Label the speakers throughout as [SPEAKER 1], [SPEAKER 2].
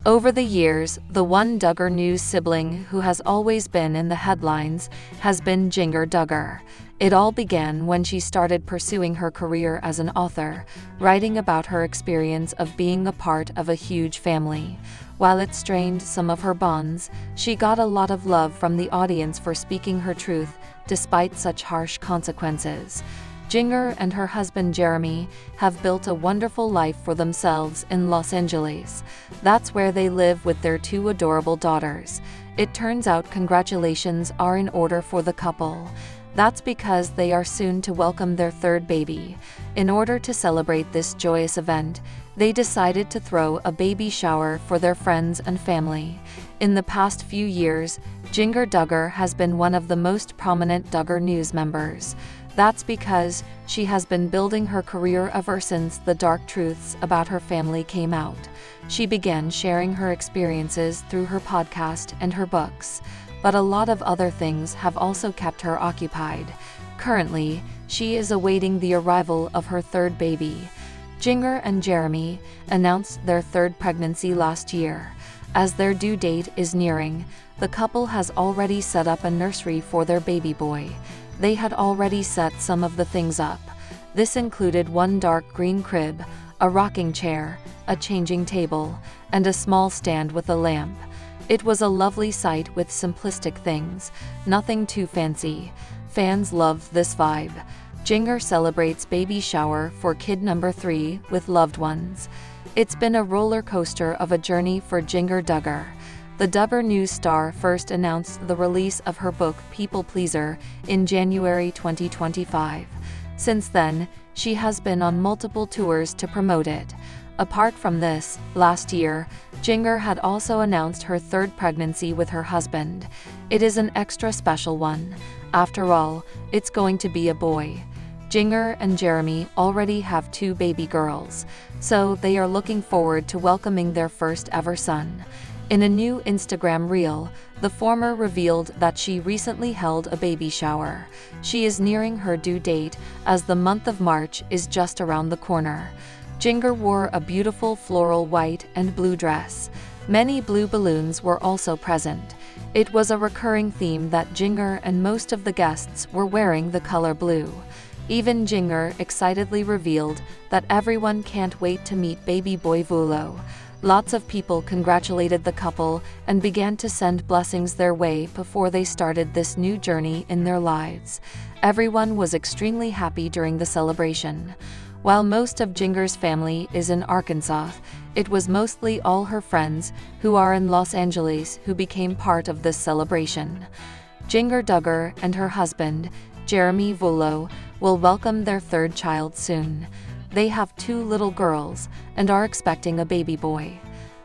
[SPEAKER 1] Over the years, the one Duggar news sibling who has always been in the headlines has been Jinger Duggar. It all began when she started pursuing her career as an author, writing about her experience of being a part of a huge family. While it strained some of her bonds, she got a lot of love from the audience for speaking her truth, despite such harsh consequences. Jinger and her husband Jeremy have built a wonderful life for themselves in Los Angeles. That's where they live with their two adorable daughters. It turns out congratulations are in order for the couple. That's because they are soon to welcome their third baby. In order to celebrate this joyous event, they decided to throw a baby shower for their friends and family. In the past few years, Jinger Duggar has been one of the most prominent Duggar News members. That's because she has been building her career ever since the dark truths about her family came out. She began sharing her experiences through her podcast and her books, but a lot of other things have also kept her occupied. Currently, she is awaiting the arrival of her third baby. Jinger and Jeremy announced their third pregnancy last year. As their due date is nearing, the couple has already set up a nursery for their baby boy. They had already set some of the things up. This included one dark green crib, a rocking chair, a changing table, and a small stand with a lamp. It was a lovely sight with simplistic things, nothing too fancy. Fans loved this vibe. Jinger celebrates baby shower for kid number 3 with loved ones. It's been a roller coaster of a journey for Jinger Duggar. The Duggar News star first announced the release of her book People Pleaser in January 2025. Since then, she has been on multiple tours to promote it. Apart from this, last year, Jinger had also announced her third pregnancy with her husband. It is an extra special one. After all, it's going to be a boy. Jinger and Jeremy already have 2 baby girls, so they are looking forward to welcoming their first ever son. In a new Instagram reel, the former revealed that she recently held a baby shower. She is nearing her due date, as the month of March is just around the corner. Jinger wore a beautiful floral white and blue dress. Many blue balloons were also present. It was a recurring theme that Jinger and most of the guests were wearing the color blue. Even Jinger excitedly revealed that everyone can't wait to meet baby boy Vulo. Lots of people congratulated the couple and began to send blessings their way before they started this new journey in their lives. Everyone was extremely happy during the celebration. While most of Jinger's family is in Arkansas, it was mostly all her friends who are in Los Angeles who became part of this celebration. Jinger Duggar and her husband, Jeremy Vulo, will welcome their third child soon. They have 2 little girls and are expecting a baby boy.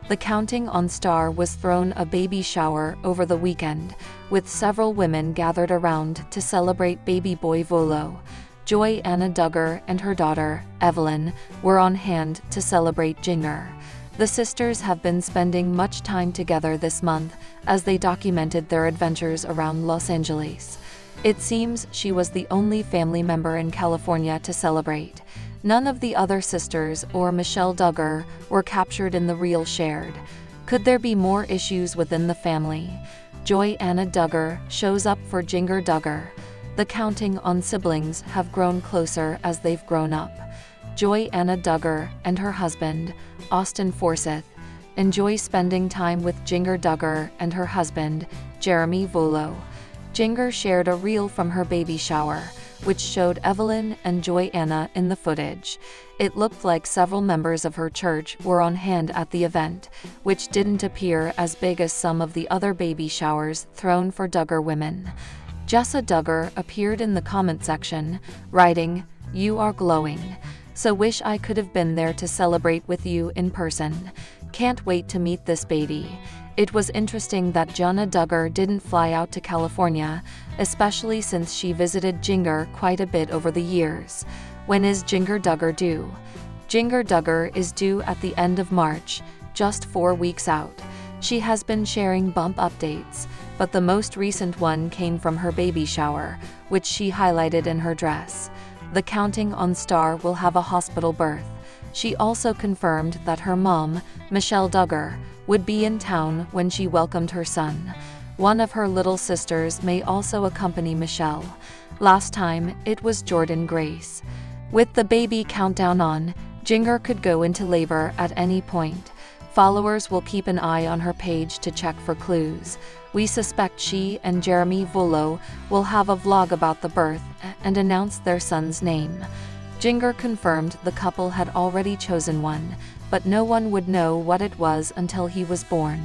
[SPEAKER 1] The Counting On star was thrown a baby shower over the weekend, with several women gathered around to celebrate baby boy Vulo. Joy Anna Duggar and her daughter, Evelyn, were on hand to celebrate Jinger. The sisters have been spending much time together this month as they documented their adventures around Los Angeles. It seems she was the only family member in California to celebrate. None of the other sisters or Michelle Duggar were captured in the reel shared. Could there be more issues within the family? Joy Anna Duggar shows up for Jinger Duggar. The Counting On siblings have grown closer as they've grown up. Joy Anna Duggar and her husband, Austin Forsyth, enjoy spending time with Jinger Duggar and her husband, Jeremy Vulo. Jinger shared a reel from her baby shower, which showed Evelyn and Joy Anna in the footage. It looked like several members of her church were on hand at the event, which didn't appear as big as some of the other baby showers thrown for Duggar women. Jessa Duggar appeared in the comment section, writing, "You are glowing. So wish I could have been there to celebrate with you in person. Can't wait to meet this baby." It was interesting that Jonna Duggar didn't fly out to California, especially since she visited Jinger quite a bit over the years. When is Jinger Duggar due? Jinger Duggar is due at the end of March, just 4 weeks out. She has been sharing bump updates, but the most recent one came from her baby shower, which she highlighted in her dress. The Counting On star will have a hospital birth. She also confirmed that her mom, Michelle Duggar, would be in town when she welcomed her son. One of her little sisters may also accompany Michelle. Last time, it was Jordan Grace. With the baby countdown on, Jinger could go into labor at any point. Followers will keep an eye on her page to check for clues. We suspect she and Jeremy Vullo will have a vlog about the birth and announce their son's name. Jinger confirmed the couple had already chosen one, but no one would know what it was until he was born.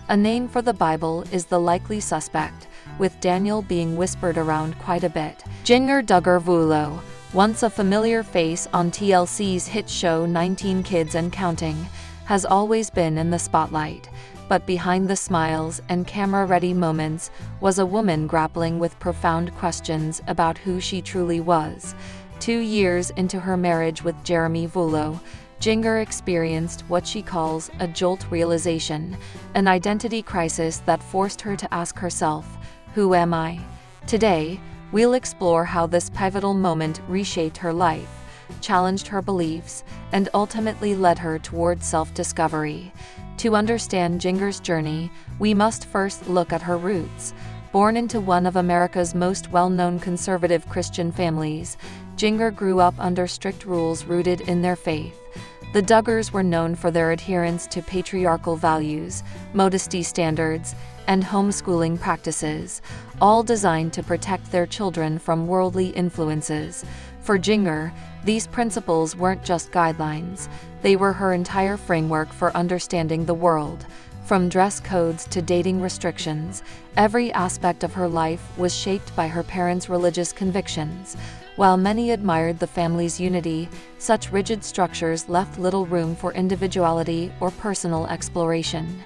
[SPEAKER 1] A name for the Bible is the likely suspect, with Daniel being whispered around quite a bit. Jinger Duggar Vullo, once a familiar face on TLC's hit show 19 Kids and Counting, has always been in the spotlight. But behind the smiles and camera-ready moments was a woman grappling with profound questions about who she truly was. 2 years into her marriage with Jeremy Vullo, Jinger experienced what she calls a jolt realization, an identity crisis that forced her to ask herself, "Who am I?" Today, we'll explore how this pivotal moment reshaped her life, challenged her beliefs, and ultimately led her towards self-discovery. To understand Jinger's journey, we must first look at her roots. Born into one of America's most well-known conservative Christian families, Jinger grew up under strict rules rooted in their faith. The Duggars were known for their adherence to patriarchal values, modesty standards, and homeschooling practices, all designed to protect their children from worldly influences. For Jinger, these principles weren't just guidelines, they were her entire framework for understanding the world. From dress codes to dating restrictions, every aspect of her life was shaped by her parents' religious convictions. While many admired the family's unity, such rigid structures left little room for individuality or personal exploration.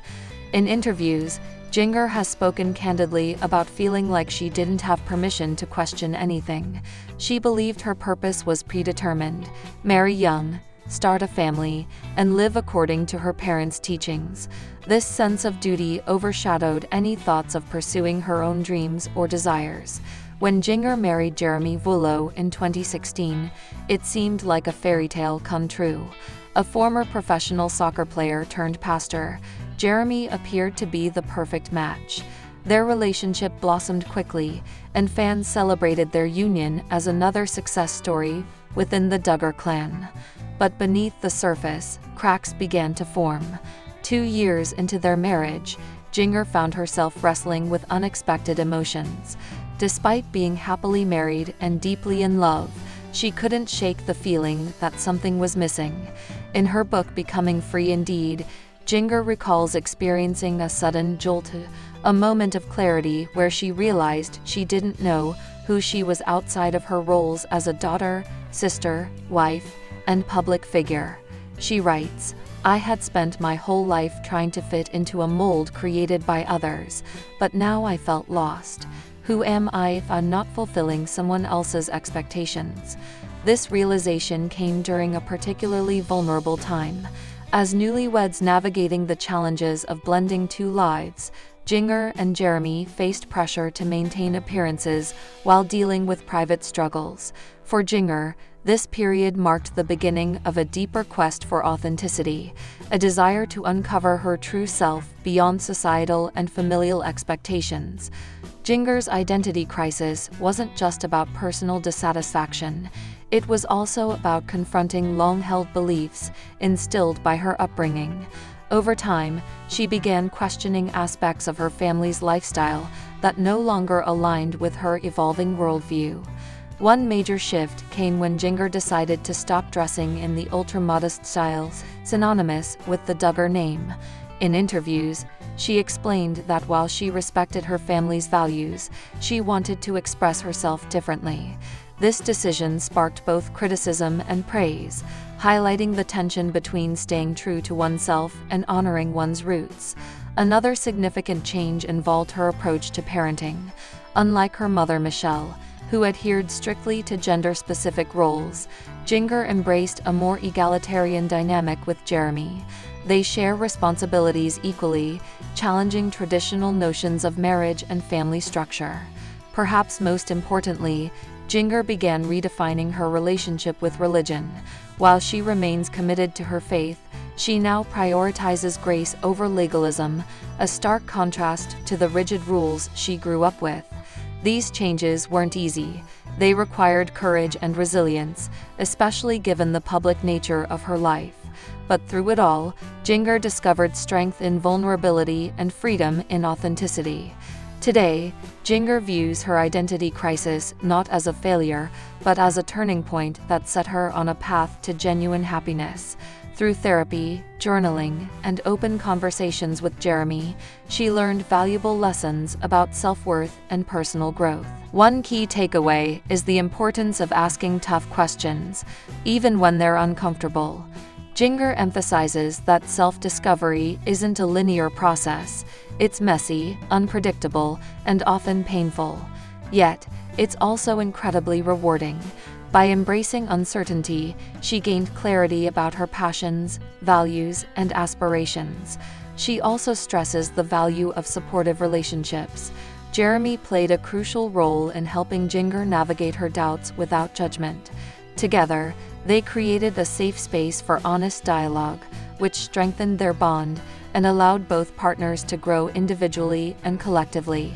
[SPEAKER 1] In interviews, Jinger has spoken candidly about feeling like she didn't have permission to question anything. She believed her purpose was predetermined: marry young, start a family, and live according to her parents' teachings. This sense of duty overshadowed any thoughts of pursuing her own dreams or desires. When Jinger married Jeremy Vullo in 2016, it seemed like a fairy tale come true. A former professional soccer player turned pastor, Jeremy appeared to be the perfect match. Their relationship blossomed quickly, and fans celebrated their union as another success story within the Duggar clan. But beneath the surface, cracks began to form. 2 years into their marriage, Jinger found herself wrestling with unexpected emotions. Despite being happily married and deeply in love, she couldn't shake the feeling that something was missing. In her book Becoming Free Indeed, Jinger recalls experiencing a sudden jolt, a moment of clarity where she realized she didn't know who she was outside of her roles as a daughter, sister, wife, and public figure. She writes, "I had spent my whole life trying to fit into a mold created by others, but now I felt lost. Who am I if I'm not fulfilling someone else's expectations?" This realization came during a particularly vulnerable time. As newlyweds navigating the challenges of blending two lives, Jinger and Jeremy faced pressure to maintain appearances while dealing with private struggles. For Jinger, this period marked the beginning of a deeper quest for authenticity, a desire to uncover her true self beyond societal and familial expectations. Jinger's identity crisis wasn't just about personal dissatisfaction. It was also about confronting long-held beliefs instilled by her upbringing. Over time, she began questioning aspects of her family's lifestyle that no longer aligned with her evolving worldview. One major shift came when Jinger decided to stop dressing in the ultra-modest styles synonymous with the Duggar name. In interviews, she explained that while she respected her family's values, she wanted to express herself differently. This decision sparked both criticism and praise, highlighting the tension between staying true to oneself and honoring one's roots. Another significant change involved her approach to parenting. Unlike her mother Michelle, who adhered strictly to gender-specific roles, Jinger embraced a more egalitarian dynamic with Jeremy. They share responsibilities equally, challenging traditional notions of marriage and family structure. Perhaps most importantly, Jinger began redefining her relationship with religion. While she remains committed to her faith, She now prioritizes grace over legalism, a stark contrast to the rigid rules she grew up with. These changes weren't easy. They required courage and resilience, especially given the public nature of her life. But through it all, Jinger discovered strength in vulnerability and freedom in authenticity. Today, Jinger views her identity crisis not as a failure, but as a turning point that set her on a path to genuine happiness. Through therapy, journaling, and open conversations with Jeremy, she learned valuable lessons about self-worth and personal growth. One key takeaway is the importance of asking tough questions, even when they're uncomfortable. Jinger emphasizes that self-discovery isn't a linear process. It's messy, unpredictable, and often painful. Yet, it's also incredibly rewarding. By embracing uncertainty, she gained clarity about her passions, values, and aspirations. She also stresses the value of supportive relationships. Jeremy played a crucial role in helping Jinger navigate her doubts without judgment. Together, they created a safe space for honest dialogue, which strengthened their bond and allowed both partners to grow individually and collectively.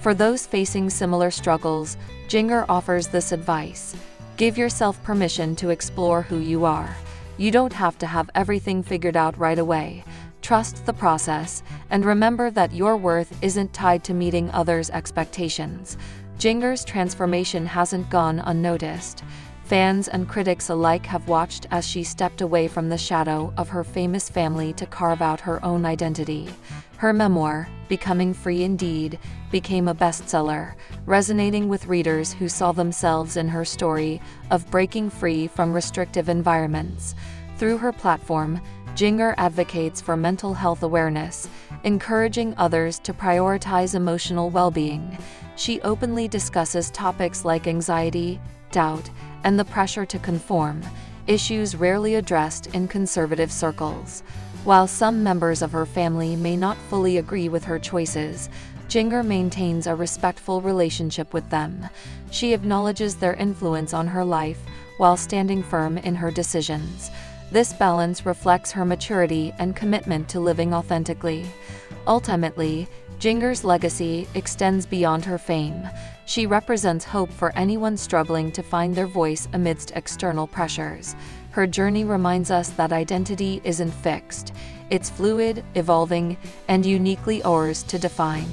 [SPEAKER 1] For those facing similar struggles, Jinger offers this advice. Give yourself permission to explore who you are. You don't have to have everything figured out right away. Trust the process, and remember that your worth isn't tied to meeting others' expectations. Jinger's transformation hasn't gone unnoticed. Fans and critics alike have watched as she stepped away from the shadow of her famous family to carve out her own identity. Her memoir, Becoming Free Indeed, became a bestseller, resonating with readers who saw themselves in her story of breaking free from restrictive environments. Through her platform, Jinger advocates for mental health awareness, encouraging others to prioritize emotional well-being. She openly discusses topics like anxiety, doubt, and the pressure to conform, issues rarely addressed in conservative circles. While some members of her family may not fully agree with her choices, Jinger maintains a respectful relationship with them. She acknowledges their influence on her life while standing firm in her decisions. This balance reflects her maturity and commitment to living authentically. Ultimately, Jinger's legacy extends beyond her fame. She represents hope for anyone struggling to find their voice amidst external pressures. Her journey reminds us that identity isn't fixed. It's fluid, evolving, and uniquely ours to define.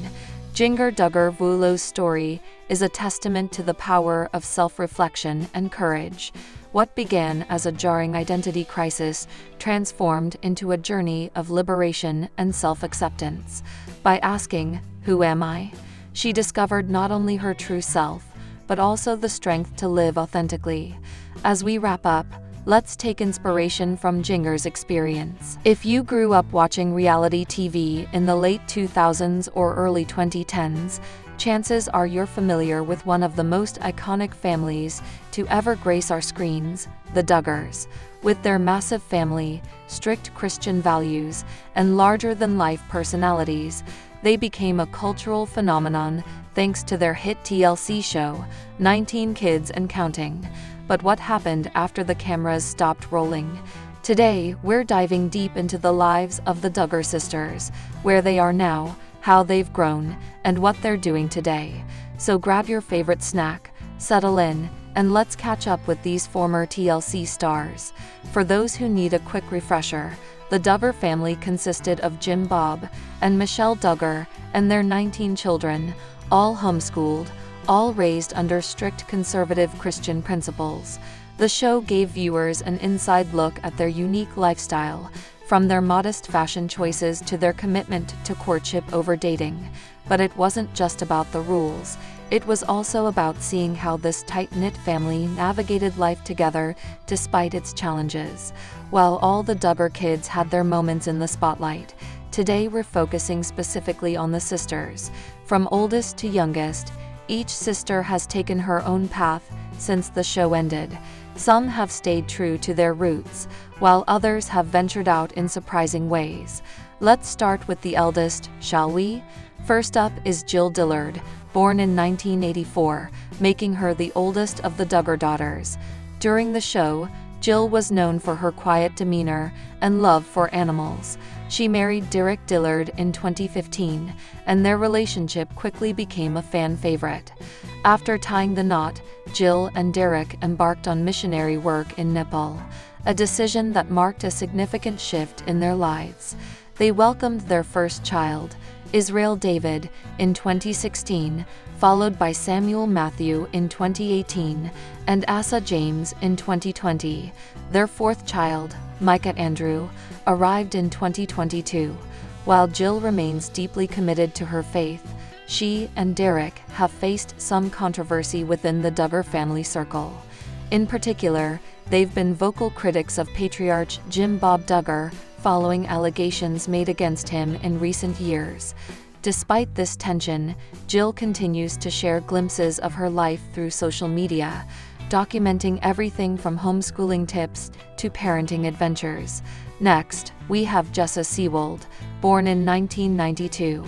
[SPEAKER 1] Jinger Duggar Vulo's story is a testament to the power of self-reflection and courage. What began as a jarring identity crisis transformed into a journey of liberation and self-acceptance. By asking, "Who am I?" she discovered not only her true self, but also the strength to live authentically. As we wrap up, let's take inspiration from Jinger's experience. If you grew up watching reality TV in the late 2000s or early 2010s, chances are you're familiar with one of the most iconic families to ever grace our screens, the Duggars. With their massive family, strict Christian values, and larger-than-life personalities, they became a cultural phenomenon thanks to their hit TLC show, 19 Kids and Counting. But what happened after the cameras stopped rolling? Today, we're diving deep into the lives of the Duggar sisters, where they are now, how they've grown, and what they're doing today. So grab your favorite snack, settle in, and let's catch up with these former TLC stars. For those who need a quick refresher, the Duggar family consisted of Jim Bob and Michelle Duggar and their 19 children, all homeschooled, all raised under strict conservative Christian principles. The show gave viewers an inside look at their unique lifestyle, from their modest fashion choices to their commitment to courtship over dating. But it wasn't just about the rules. It was also about seeing how this tight-knit family navigated life together despite its challenges. While all the Duggar kids had their moments in the spotlight, today we're focusing specifically on the sisters. From oldest to youngest, each sister has taken her own path since the show ended. Some have stayed true to their roots, while others have ventured out in surprising ways. Let's start with the eldest, shall we? First up is Jill Dillard, born in 1984, making her the oldest of the Duggar daughters. During the show, Jill was known for her quiet demeanor and love for animals. She married Derek Dillard in 2015, and their relationship quickly became a fan favorite. After tying the knot, Jill and Derek embarked on missionary work in Nepal, a decision that marked a significant shift in their lives. They welcomed their first child, Israel David, in 2016, followed by Samuel Matthew in 2018, and Asa James in 2020. Their fourth child, Micah Andrew, arrived in 2022. While Jill remains deeply committed to her faith, she and Derek have faced some controversy within the Duggar family circle. In particular, they've been vocal critics of patriarch Jim Bob Duggar, following allegations made against him in recent years. Despite this tension, Jill continues to share glimpses of her life through social media, documenting everything from homeschooling tips to parenting adventures. Next, we have Jessa Seawold, born in 1992.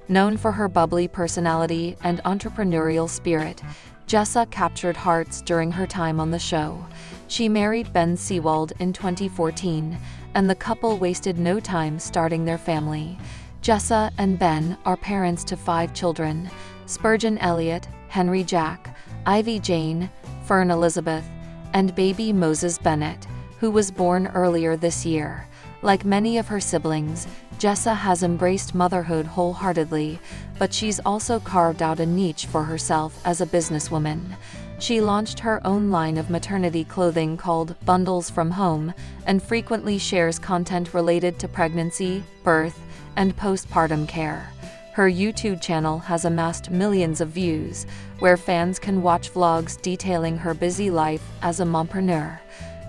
[SPEAKER 1] Known for her bubbly personality and entrepreneurial spirit, Jessa captured hearts during her time on the show. She married Ben Seawold in 2014, and the couple wasted no time starting their family. Jessa and Ben are parents to 5 children: Spurgeon Elliott, Henry Jack, Ivy Jane, Fern Elizabeth, and baby Moses Bennett, who was born earlier this year. Like many of her siblings, Jessa has embraced motherhood wholeheartedly, but she's also carved out a niche for herself as a businesswoman. She launched her own line of maternity clothing called Bundles from Home, and frequently shares content related to pregnancy, birth, and postpartum care. Her YouTube channel has amassed millions of views, where fans can watch vlogs detailing her busy life as a mompreneur.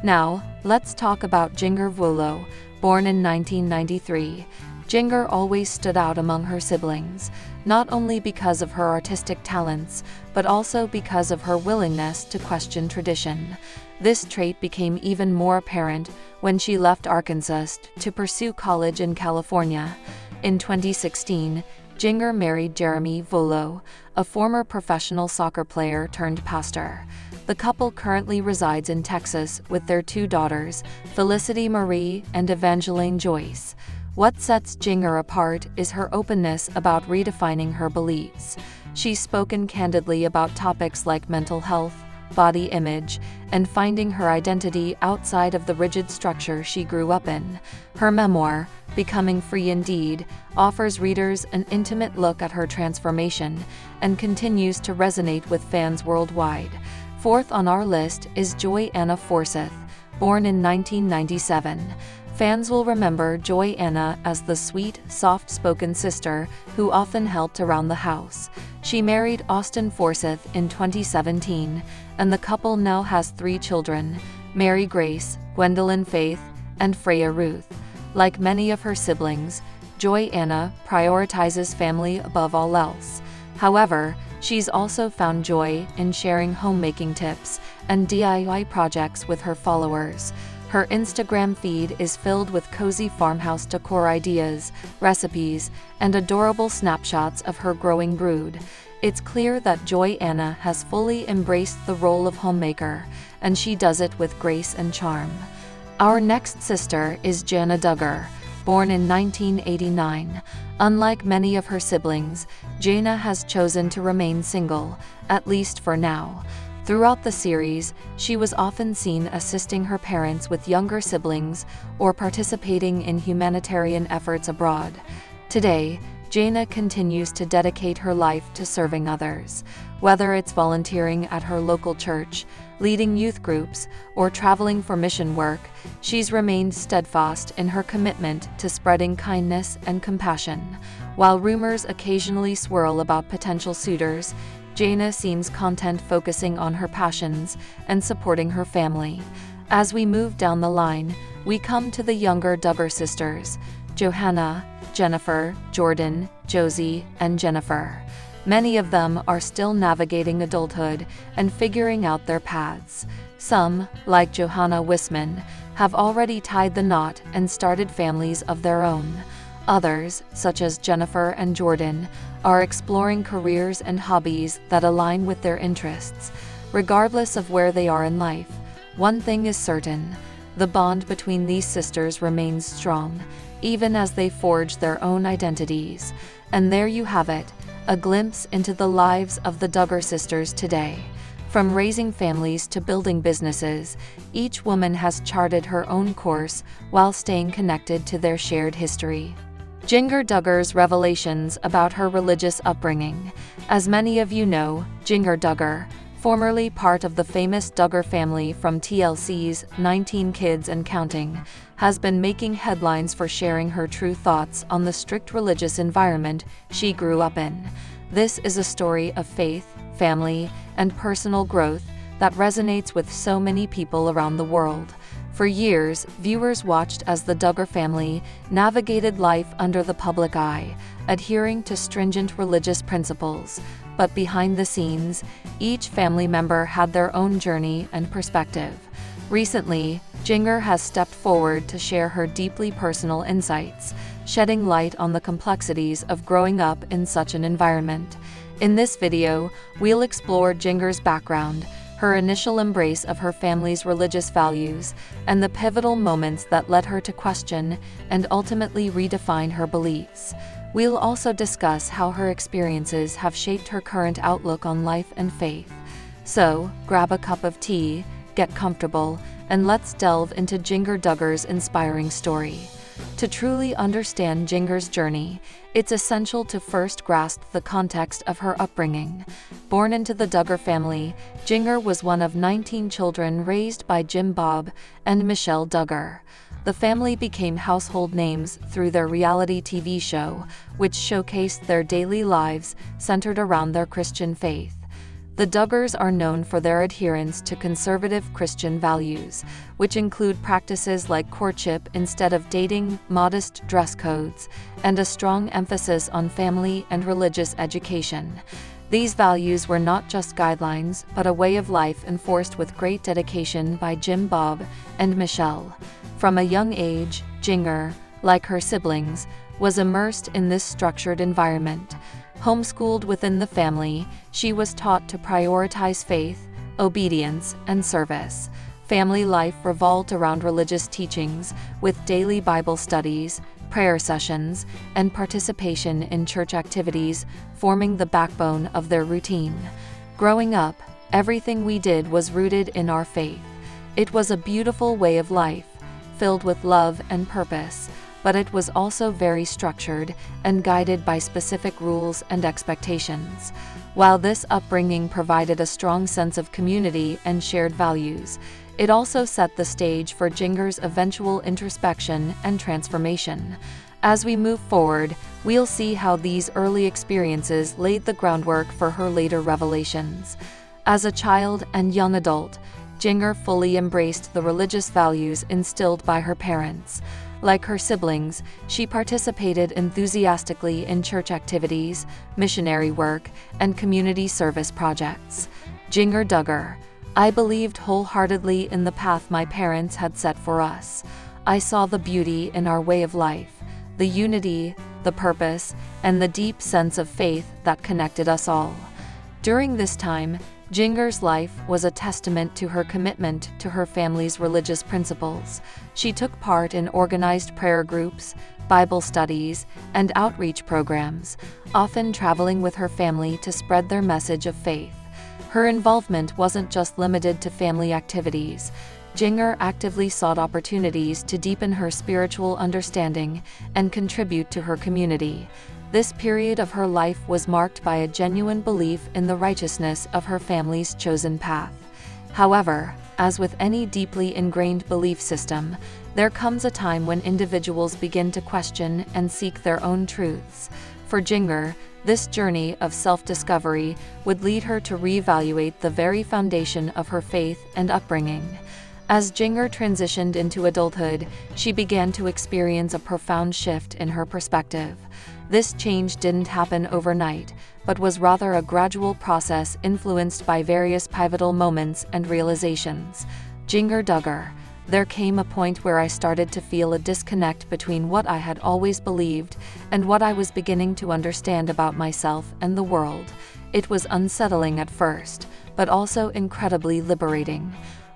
[SPEAKER 1] Now, let's talk about Jinger Duggar, born in 1993. Jinger always stood out among her siblings, not only because of her artistic talents, but also because of her willingness to question tradition. This trait became even more apparent when she left Arkansas to pursue college in California. In 2016, Jinger married Jeremy Duggar, a former professional soccer player turned pastor. The couple currently resides in Texas with their 2 daughters, Felicity Marie and Evangeline Joyce. What sets Jinger apart is her openness about redefining her beliefs. She's spoken candidly about topics like mental health, body image, and finding her identity outside of the rigid structure she grew up in. Her memoir, Becoming Free Indeed, offers readers an intimate look at her transformation and continues to resonate with fans worldwide. Fourth on our list is Joy Anna Forsyth, born in 1997. Fans will remember Joy Anna as the sweet, soft-spoken sister who often helped around the house. She married Austin Forsyth in 2017, and the couple now has 3 children: Mary Grace, Gwendolyn Faith, and Freya Ruth. Like many of her siblings, Joy Anna prioritizes family above all else. However, she's also found joy in sharing homemaking tips and DIY projects with her followers. Her Instagram feed is filled with cozy farmhouse decor ideas, recipes, and adorable snapshots of her growing brood. It's clear that Joy Anna has fully embraced the role of homemaker, and she does it with grace and charm. Our next sister is Jinger Duggar, born in 1989. Unlike many of her siblings, Jinger has chosen to remain single, at least for now. Throughout the series, she was often seen assisting her parents with younger siblings or participating in humanitarian efforts abroad. Today, Jinger continues to dedicate her life to serving others. Whether it's volunteering at her local church, leading youth groups, or traveling for mission work, she's remained steadfast in her commitment to spreading kindness and compassion. While rumors occasionally swirl about potential suitors, Jinger seems content focusing on her passions and supporting her family. As we move down the line, we come to the younger Duggar sisters: Johanna, Jennifer, Jordan, Josie, and Jennifer. Many of them are still navigating adulthood and figuring out their paths. Some, like Johanna Wisman, have already tied the knot and started families of their own. Others, such as Jennifer and Jordan, are exploring careers and hobbies that align with their interests. Regardless of where they are in life, One thing is certain: the bond between these sisters remains strong, even as they forge their own identities. And there you have it, a glimpse into the lives of the Duggar sisters today. From raising families to building businesses, each woman has charted her own course while staying connected to their shared history. Jinger Duggar's revelations about her religious upbringing. As many of you know, Jinger Duggar, formerly part of the famous Duggar family from TLC's 19 Kids and Counting, has been making headlines for sharing her true thoughts on the strict religious environment she grew up in. This is a story of faith, family, and personal growth that resonates with so many people around the world. For years, viewers watched as the Duggar family navigated life under the public eye, adhering to stringent religious principles. But behind the scenes, each family member had their own journey and perspective. Recently, Jinger has stepped forward to share her deeply personal insights, shedding light on the complexities of growing up in such an environment. In this video, we'll explore Jinger's background, her initial embrace of her family's religious values, and the pivotal moments that led her to question and ultimately redefine her beliefs. We'll also discuss how her experiences have shaped her current outlook on life and faith. So, grab a cup of tea, get comfortable, and let's delve into Jinger Duggar's inspiring story. To truly understand Jinger's journey, it's essential to first grasp the context of her upbringing. Born into the Duggar family, Jinger was one of 19 children raised by Jim Bob and Michelle Duggar. The family became household names through their reality TV show, which showcased their daily lives centered around their Christian faith. The Duggars are known for their adherence to conservative Christian values, which include practices like courtship instead of dating, modest dress codes, and a strong emphasis on family and religious education. These values were not just guidelines, but a way of life enforced with great dedication by Jim Bob and Michelle. From a young age, Jinger, like her siblings, was immersed in this structured environment. Homeschooled within the family, she was taught to prioritize faith, obedience, and service. Family life revolved around religious teachings, with daily Bible studies, prayer sessions, and participation in church activities forming the backbone of their routine. Growing up, everything we did was rooted in our faith. It was a beautiful way of life, filled with love and purpose, but it was also very structured and guided by specific rules and expectations. While this upbringing provided a strong sense of community and shared values, it also set the stage for Jinger's eventual introspection and transformation. As we move forward, we'll see how these early experiences laid the groundwork for her later revelations. As a child and young adult, Jinger fully embraced the religious values instilled by her parents. Like her siblings, she participated enthusiastically in church activities, missionary work, and community service projects. Jinger Duggar: I believed wholeheartedly in the path my parents had set for us. I saw the beauty in our way of life, the unity, the purpose, and the deep sense of faith that connected us all. During this time, Jinger's life was a testament to her commitment to her family's religious principles. She took part in organized prayer groups, Bible studies, and outreach programs, often traveling with her family to spread their message of faith. Her involvement wasn't just limited to family activities. Jinger actively sought opportunities to deepen her spiritual understanding and contribute to her community. This period of her life was marked by a genuine belief in the righteousness of her family's chosen path. However, as with any deeply ingrained belief system, there comes a time when individuals begin to question and seek their own truths. For Jinger, this journey of self-discovery would lead her to reevaluate the very foundation of her faith and upbringing. As Jinger transitioned into adulthood, she began to experience a profound shift in her perspective. This change didn't happen overnight, but was rather a gradual process influenced by various pivotal moments and realizations. Jinger Duggar: There came a point where I started to feel a disconnect between what I had always believed and what I was beginning to understand about myself and the world. It was unsettling at first, but also incredibly liberating.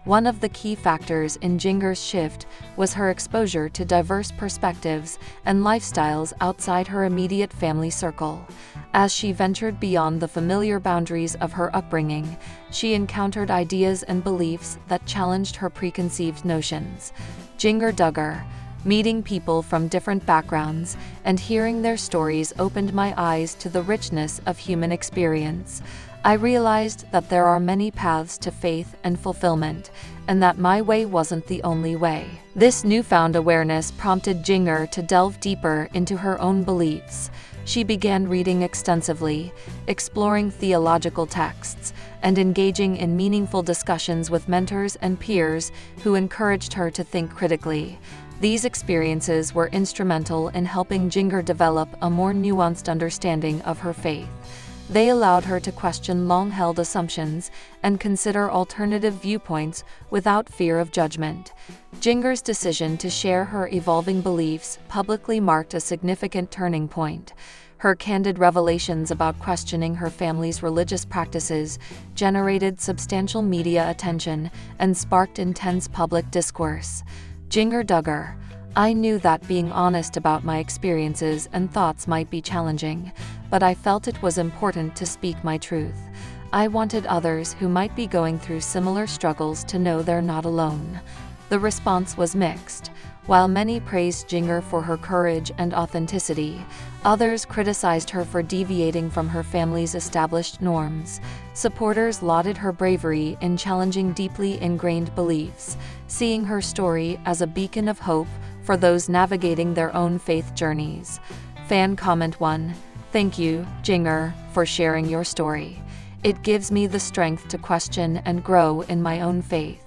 [SPEAKER 1] One of the key factors in Jinger's shift was her exposure to diverse perspectives and lifestyles outside her immediate family circle. As she ventured beyond the familiar boundaries of her upbringing, she encountered ideas and beliefs that challenged her preconceived notions. Jinger Duggar. Meeting people from different backgrounds and hearing their stories opened my eyes to the richness of human experience. I realized that there are many paths to faith and fulfillment, and that my way wasn't the only way. This newfound awareness prompted Jinger to delve deeper into her own beliefs. She began reading extensively, exploring theological texts, and engaging in meaningful discussions with mentors and peers who encouraged her to think critically. These experiences were instrumental in helping Jinger develop a more nuanced understanding of her faith. They allowed her to question long-held assumptions and consider alternative viewpoints without fear of judgment. Jinger's decision to share her evolving beliefs publicly marked a significant turning point. Her candid revelations about questioning her family's religious practices generated substantial media attention and sparked intense public discourse. Jinger Duggar. I knew that being honest about my experiences and thoughts might be challenging, but I felt it was important to speak my truth. I wanted others who might be going through similar struggles to know they're not alone. The response was mixed. While many praised Jinger for her courage and authenticity, others criticized her for deviating from her family's established norms. Supporters lauded her bravery in challenging deeply ingrained beliefs, seeing her story as a beacon of hope for those navigating their own faith journeys. Fan comment 1. Thank you, Jinger, for sharing your story. It gives me the strength to question and grow in my own faith.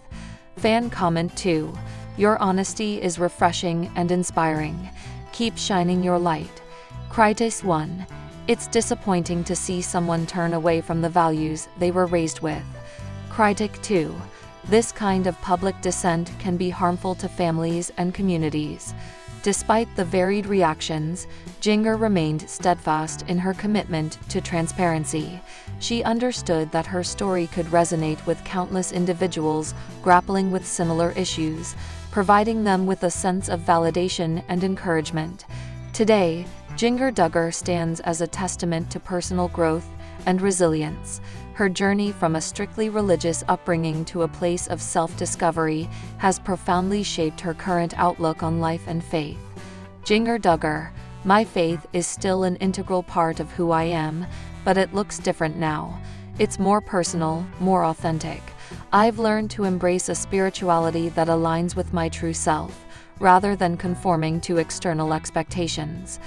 [SPEAKER 1] Fan comment 2. Your honesty is refreshing and inspiring. Keep shining your light. Critis 1. It's disappointing to see someone turn away from the values they were raised with. Critic 2. This kind of public dissent can be harmful to families and communities. Despite the varied reactions, Jinger remained steadfast in her commitment to transparency. She understood that her story could resonate with countless individuals grappling with similar issues, providing them with a sense of validation and encouragement. Today, Jinger Duggar stands as a testament to personal growth and resilience. Her journey from a strictly religious upbringing to a place of self-discovery has profoundly shaped her current outlook on life and faith. Jinger Duggar. My faith is still an integral part of who I am, but it looks different now. It's more personal, more authentic. I've learned to embrace a spirituality that aligns with my true self, rather than conforming to external expectations.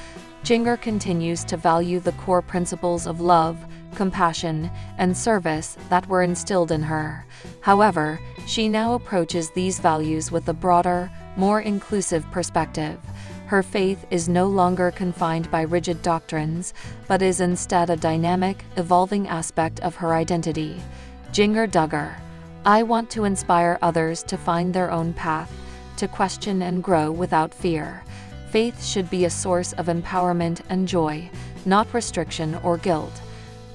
[SPEAKER 1] Jinger continues to value the core principles of love, compassion, and service that were instilled in her. However, she now approaches these values with a broader, more inclusive perspective. Her faith is no longer confined by rigid doctrines, but is instead a dynamic, evolving aspect of her identity. Jinger Duggar. I want to inspire others to find their own path, to question and grow without fear. Faith should be a source of empowerment and joy, not restriction or guilt.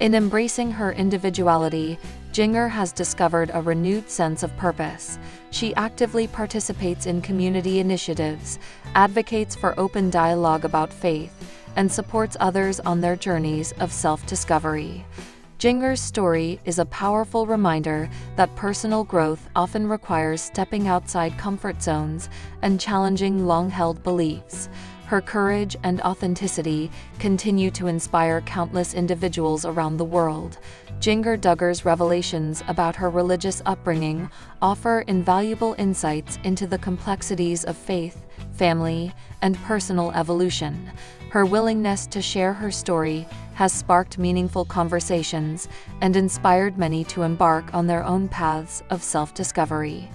[SPEAKER 1] In embracing her individuality, Jinger has discovered a renewed sense of purpose. She actively participates in community initiatives, advocates for open dialogue about faith, and supports others on their journeys of self-discovery. Jinger's story is a powerful reminder that personal growth often requires stepping outside comfort zones and challenging long-held beliefs. Her courage and authenticity continue to inspire countless individuals around the world. Jinger Duggar's revelations about her religious upbringing offer invaluable insights into the complexities of faith, family, and personal evolution. Her willingness to share her story has sparked meaningful conversations and inspired many to embark on their own paths of self-discovery.